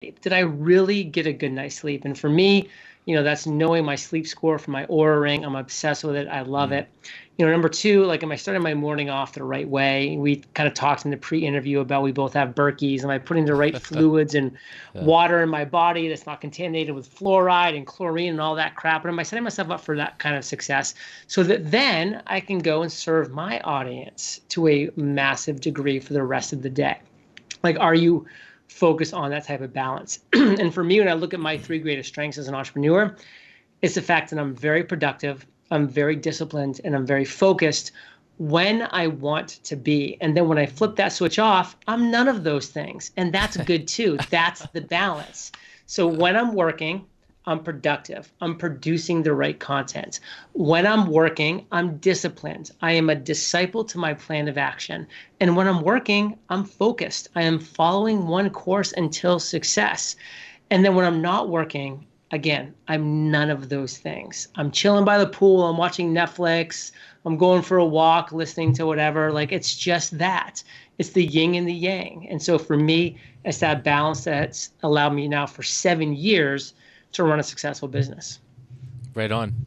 Did I really get a good night's sleep? And for me, that's knowing my sleep score from my Aura Ring. I'm obsessed with it. I love Mm. it. Number two, like, am I starting my morning off the right way? We kind of talked in the pre-interview about we both have Berkeys. Am I putting the right fluids and Yeah. water in my body that's not contaminated with fluoride and chlorine and all that crap? And am I setting myself up for that kind of success so that then I can go and serve my audience to a massive degree for the rest of the day? Like, are you focused on that type of balance? And for me, when I look at my three greatest strengths as an entrepreneur, it's the fact that I'm very productive, I'm very disciplined, and I'm very focused when I want to be. And then when I flip that switch off, I'm none of those things. And that's good too. That's the balance. So when I'm working, I'm productive. I'm producing the right content. When I'm working, I'm disciplined. I am a disciple to my plan of action. And when I'm working, I'm focused. I am following one course until success. And then when I'm not working, again, I'm none of those things. I'm chilling by the pool, I'm watching Netflix, I'm going for a walk, listening to whatever. Like, it's just that. It's the yin and the yang. And so for me, it's that balance that's allowed me now for 7 years to run a successful business. Right on.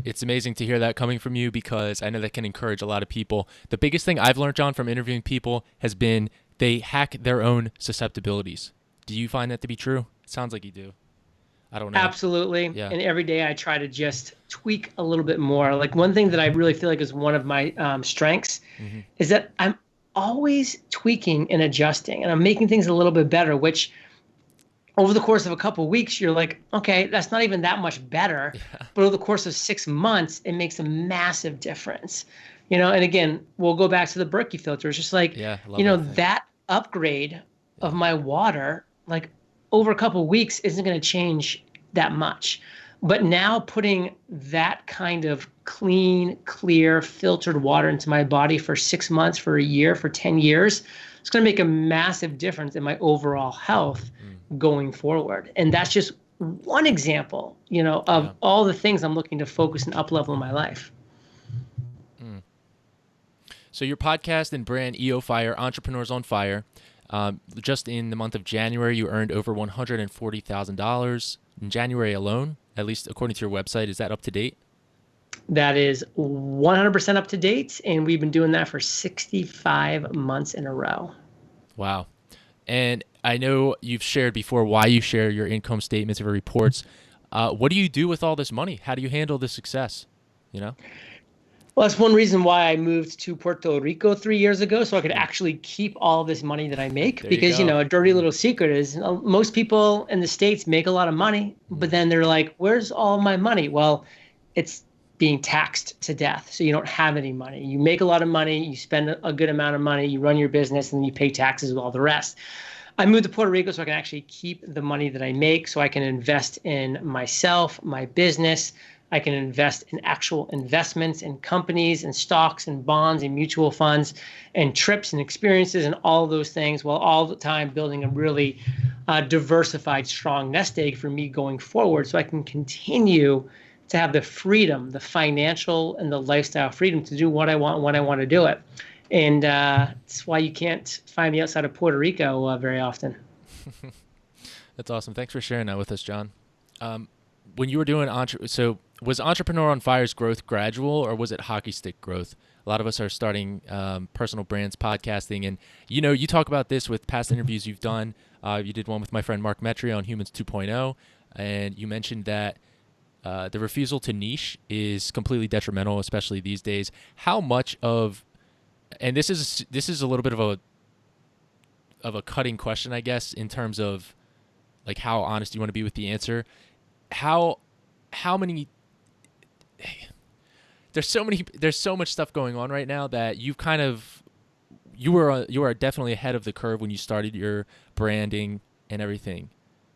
It's amazing to hear that coming from you because I know that can encourage a lot of people. The biggest thing I've learned, John, from interviewing people has been they hack their own susceptibilities. Do you find that to be true? It sounds like you do. I don't know. Absolutely. Yeah. And every day I try to just tweak a little bit more. Like, one thing that I really feel like is one of my strengths Hmm. is that I'm always tweaking and adjusting, and I'm making things a little bit better, which over the course of a couple of weeks, you're like, okay, that's not even that much better. Yeah. But over the course of 6 months, it makes a massive difference. And again, we'll go back to the Berkey filter. It's just like, Yeah. I love that thing. that upgrade of Yeah. my water, like, over a couple of weeks isn't going to change that much. But now putting that kind of clean, clear, filtered water into my body for 6 months, for a year, for 10 years, it's going to make a massive difference in my overall health Mm. going forward. And that's just one example, of Yeah. all the things I'm looking to focus and up level in my life. Mm. So your podcast and brand EO Fire, Entrepreneurs on Fire, just in the month of January, you earned over $140,000 in January alone, at least according to your website. Is that up to date? That is 100% up to date. And we've been doing that for 65 months in a row. Wow. And I know you've shared before why you share your income statements or reports. What do you do with all this money? How do you handle the success? You know? Well, that's one reason why I moved to Puerto Rico 3 years ago, so I could Mm. actually keep all this money that I make. There you Because, go. a dirty Mm. little secret is, most people in the States make a lot of money, but Mm. then they're like, where's all my money? Well, it's being taxed to death. So you don't have any money. You make a lot of money, you spend a good amount of money, you run your business, and you pay taxes with all the rest. I moved to Puerto Rico so I can actually keep the money that I make, so I can invest in myself, my business. I can invest in actual investments in companies and stocks and bonds and mutual funds and trips and experiences and all of those things, while all the time building a really diversified, strong nest egg for me going forward, so I can continue to have the freedom, the financial and the lifestyle freedom to do what I want when I want to do it. And that's why you can't find me outside of Puerto Rico very often. That's awesome. Thanks for sharing that with us, John. Um, when you were doing so was Entrepreneur on Fire's growth gradual or was it hockey stick growth? A lot of us are starting personal brands, podcasting, and you talk about this with past interviews you've done. You did one with my friend Mark Metry on Humans 2.0, and you mentioned that the refusal to niche is completely detrimental, especially these days. How much of, and this is a little bit of a cutting question, I guess, in terms of like how honest you want to be with the answer. How many there's so much stuff going on right now that you are definitely ahead of the curve when you started your branding and everything.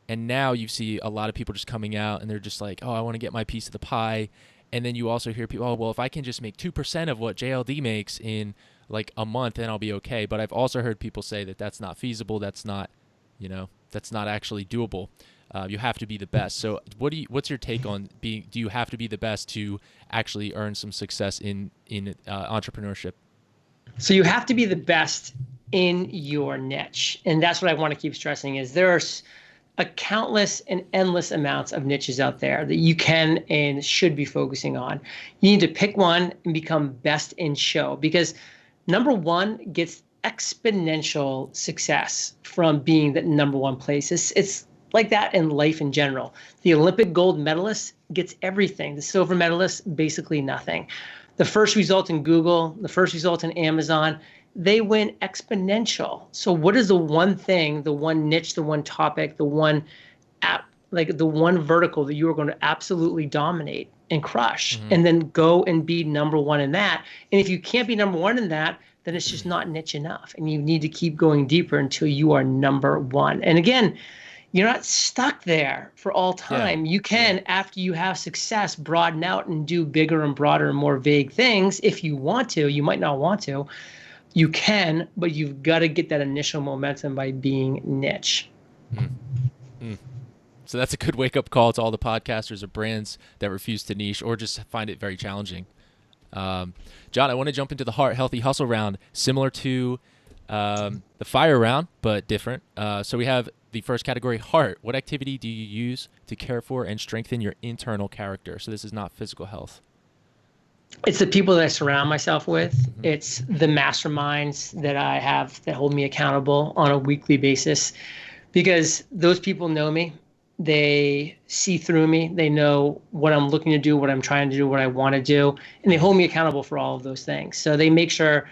And now you see a lot of people just coming out and they're just like, "Oh, I want to get my piece of the pie." And then you also hear people, "Oh, well, if I can just make 2% of what JLD makes in like a month, then I'll be okay." But I've also heard people say that that's not feasible, that's not actually doable. You have to be the best. So, what's your take on being? Do you have to be the best to actually earn some success in entrepreneurship? So you have to be the best in your niche. And that's what I want to keep stressing is a countless and endless amounts of niches out there that you can and should be focusing on. You need to pick one and become best in show, because number one gets exponential success from being that number one place. It's like that in life in general. The Olympic gold medalist gets everything. The silver medalist, basically nothing. The first result in Google, the first result in Amazon, they win exponential. So what is the one thing, the one niche, the one topic, the one app, like the one vertical that you are going to absolutely dominate and crush, and then go and be number one in that? And if you can't be number one in that, then it's just not niche enough. And you need to keep going deeper until you are number one. And again, you're not stuck there for all Yeah. time. You can, after you have success, broaden out and do bigger and broader and more vague things if you want to. You might not want to. You can, but you've got to get that initial momentum by being niche. So that's a good wake-up call to all the podcasters or brands that refuse to niche or just find it very challenging. John, I want to jump into the Heart Healthy Hustle round, similar to the Fire round, but different. So we have the first category, Heart. What activity do you use to care for and strengthen your internal character? So this is not physical health. It's the people that I surround myself with. It's the masterminds that I have that hold me accountable on a weekly basis, because those people know me. They see through me. They know what I'm looking to do, what I'm trying to do, what I want to do, and they hold me accountable for all of those things. So they make sure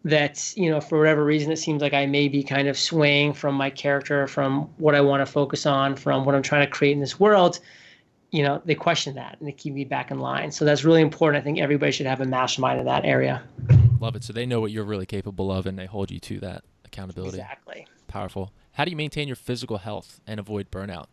that, you know, for whatever reason, it seems like I may be kind of swaying from my character, from what I want to focus on, from what I'm trying to create in this world. You know, they question that and they keep me back in line. So that's really important. I think everybody should have a mastermind in that area. Love it. So they know what you're really capable of and they hold you to that accountability. Exactly. Powerful. How do you maintain your physical health and avoid burnout?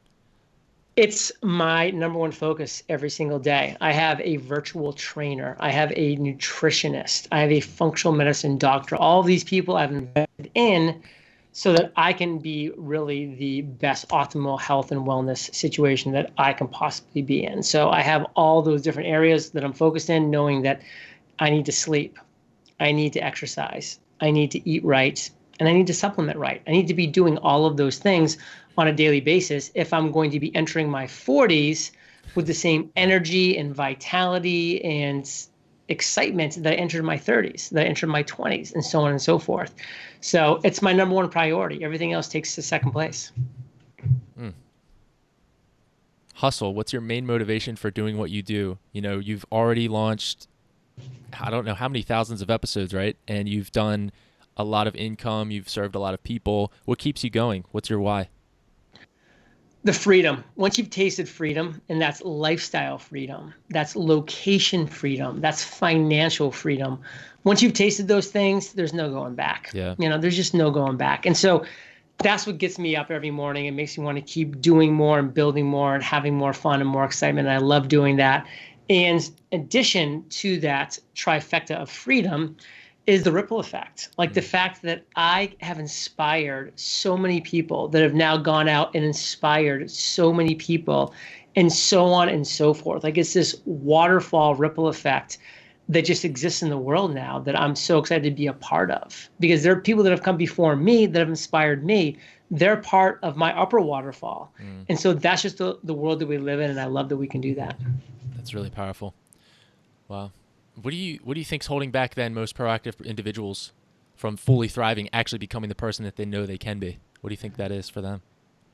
It's my number one focus every single day. I have a virtual trainer. I have a nutritionist. I have a functional medicine doctor. All of these people I've invested in so that I can be really the best optimal health and wellness situation that I can possibly be in. So I have all those different areas that I'm focused in, knowing that I need to sleep, I need to exercise, I need to eat right, and I need to supplement right. I need to be doing all of those things on a daily basis if I'm going to be entering my 40s with the same energy and vitality and excitement that I entered my 30s, that I entered my 20s, and so on and so forth. So it's my number one priority. Everything else takes the second place. Hustle. What's your main motivation for doing what you do? You know, you've already launched, I don't know how many thousands of episodes, right? And you've done a lot of income. You've served a lot of people. What keeps you going? What's your why? The freedom. Once you've tasted freedom, and that's lifestyle freedom, that's location freedom, that's financial freedom. Once you've tasted those things, there's no going back. Yeah. You know, there's just no going back. And so that's what gets me up every morning. It makes me want to keep doing more and building more and having more fun and more excitement. And I love doing that. And in addition to that trifecta of freedom is the ripple effect. Like the fact that I have inspired so many people that have now gone out and inspired so many people, and so on and so forth. Like it's this waterfall ripple effect that just exists in the world now that I'm so excited to be a part of, because there are people that have come before me that have inspired me. They're part of my upper waterfall. And so that's just the world that we live in. And I love that we can do that. That's really powerful. Wow. What do you think's holding back then most proactive individuals from fully thriving, actually becoming the person that they know they can be? What do you think that is for them?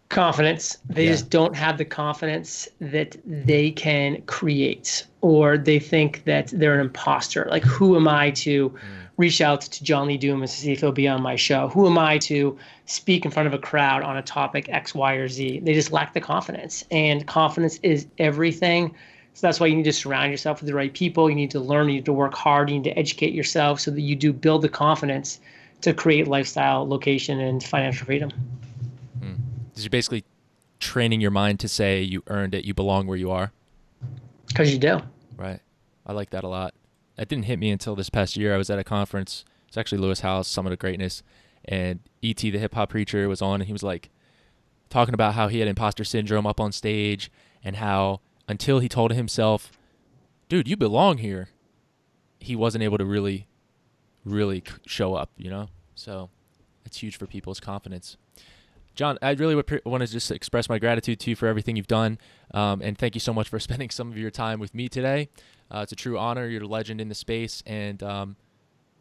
Confidence. They just don't have the confidence that they can create, or they think that they're an imposter. Like, who am I to reach out to John Lee Dumas to see if he'll be on my show? Who am I to speak in front of a crowd on a topic X, Y, or Z? They just lack the confidence, and confidence is everything. So that's why you need to surround yourself with the right people. You need to learn, you need to work hard, you need to educate yourself so that you do build the confidence to create lifestyle, location, and financial freedom. You're basically training your mind to say you earned it, you belong where you are. Because you do. Right. I like that a lot. That didn't hit me until this past year. I was at a conference. It's actually Lewis House, Summit of Greatness. And E.T., the hip-hop preacher, was on, and he was like talking about how he had imposter syndrome up on stage, and how until he told himself, dude, you belong here, he wasn't able to really show up, you know? So it's huge for people's confidence. John, I really want to just express my gratitude to you for everything you've done. And thank you so much for spending some of your time with me today. It's a true honor. You're a legend in the space. And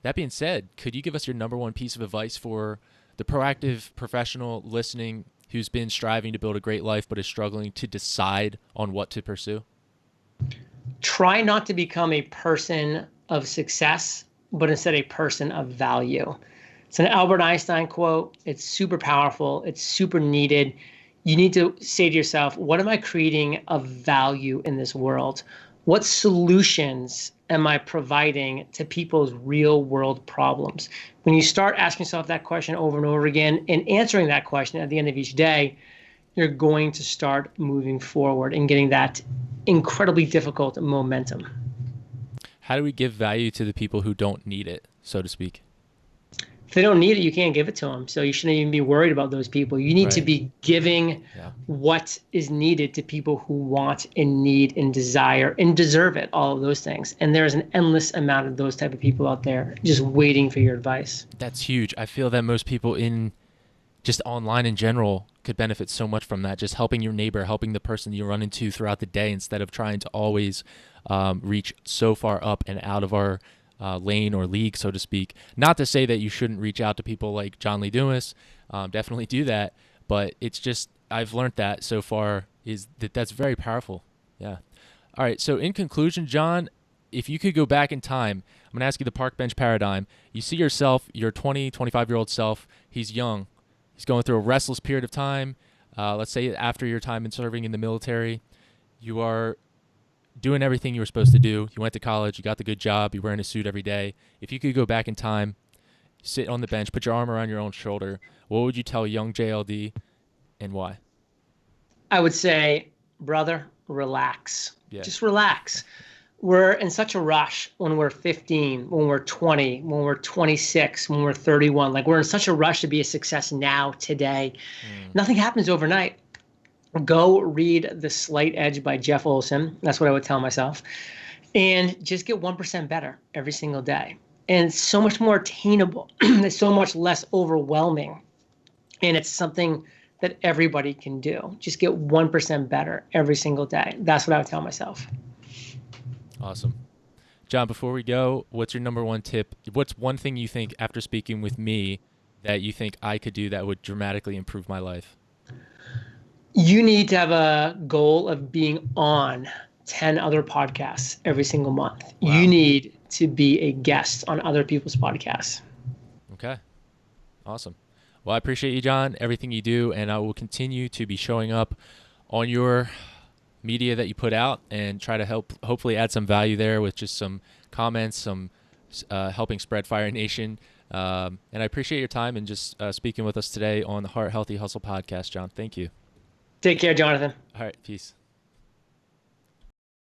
that being said, could you give us your number one piece of advice for the proactive professional listening who's been striving to build a great life but is struggling to decide on what to pursue? Try not to become a person of success, but instead a person of value. It's an Albert Einstein quote. It's super powerful. It's super needed. You need to say to yourself, what am I creating of value in this world? What solutions am I providing to people's real world problems? When you start asking yourself that question over and over again and answering that question at the end of each day, you're going to start moving forward and getting that incredibly difficult momentum. How do we give value to the people who don't need it, so to speak? If they don't need it, you can't give it to them. So you shouldn't even be worried about those people. You need to Right. be giving Yeah. what is needed to people who want and need and desire and deserve it, all of those things. And there's an endless amount of those type of people out there just waiting for your advice. That's huge. I feel that most people in just online in general could benefit so much from that. Just helping your neighbor, helping the person you run into throughout the day instead of trying to always reach so far up and out of our lane or league, so to speak. Not to say that you shouldn't reach out to people like John Lee Dumas. Definitely do that. But it's just, I've learned that so far is that that's very powerful. Yeah. All right. So in conclusion, John, if you could go back in time, I'm going to ask you the park bench paradigm. You see yourself, your 20, 25-year-old self, he's young. He's going through a restless period of time. Let's say after your time in serving in the military, you are doing everything you were supposed to do. You went to college, you got the good job, you're wearing a suit every day. If you could go back in time, sit on the bench, put your arm around your own shoulder, what would you tell young JLD and why? I would say, brother, relax. Yeah. Just relax. We're in such a rush when we're 15, when we're 20, when we're 26, when we're 31. Like we're in such a rush to be a success now, today. Nothing happens overnight. Go read The Slight Edge by Jeff Olson. That's what I would tell myself. And just get 1% better every single day. And it's so much more attainable. It's so much less overwhelming. And it's something that everybody can do. Just get 1% better every single day. That's what I would tell myself. Awesome. John, before we go, what's your number one tip? What's one thing you think after speaking with me that you think I could do that would dramatically improve my life? You need to have a goal of being on 10 other podcasts every single month. Wow. You need to be a guest on other people's podcasts. Okay. Awesome. Well, I appreciate you, John, everything you do, and I will continue to be showing up on your media that you put out and try to hopefully add some value there with just some comments, some helping spread Fire Nation. And I appreciate your time and just speaking with us today on the Heart Healthy Hustle podcast, John. Thank you. Take care, Jonathan. All right. Peace.